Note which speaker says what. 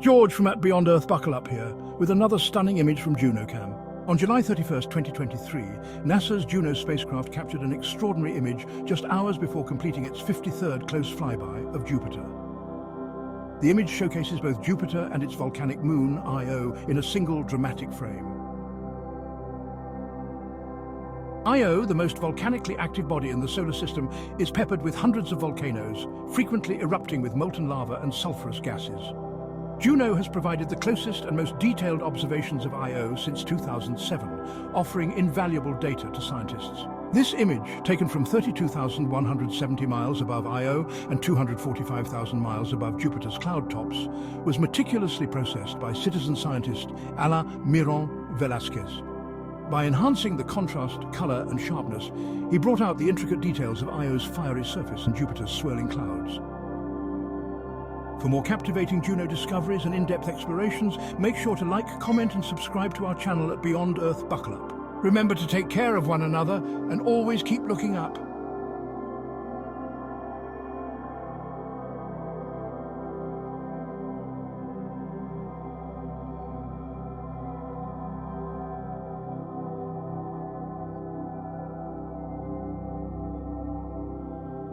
Speaker 1: George from At Beyond Earth Buckle Up here, with another stunning image from JunoCam. On July 31st, 2023, NASA's Juno spacecraft captured an extraordinary image just hours before completing its 53rd close flyby of Jupiter. The image showcases both Jupiter and its volcanic moon, Io, in a single dramatic frame. Io, the most volcanically active body in the solar system, is peppered with hundreds of volcanoes, frequently erupting with molten lava and sulfurous gases. Juno has provided the closest and most detailed observations of Io since 2007, offering invaluable data to scientists. This image, taken from 32,170 miles above Io and 245,000 miles above Jupiter's cloud tops, was meticulously processed by citizen scientist Alain Mirón Velázquez. By enhancing the contrast, color, and sharpness, he brought out the intricate details of Io's fiery surface and Jupiter's swirling clouds. For more captivating Juno discoveries and in-depth explorations, make sure to like, comment, and subscribe to our channel at Beyond Earth Buckle Up. Remember to take care of one another and always keep looking up.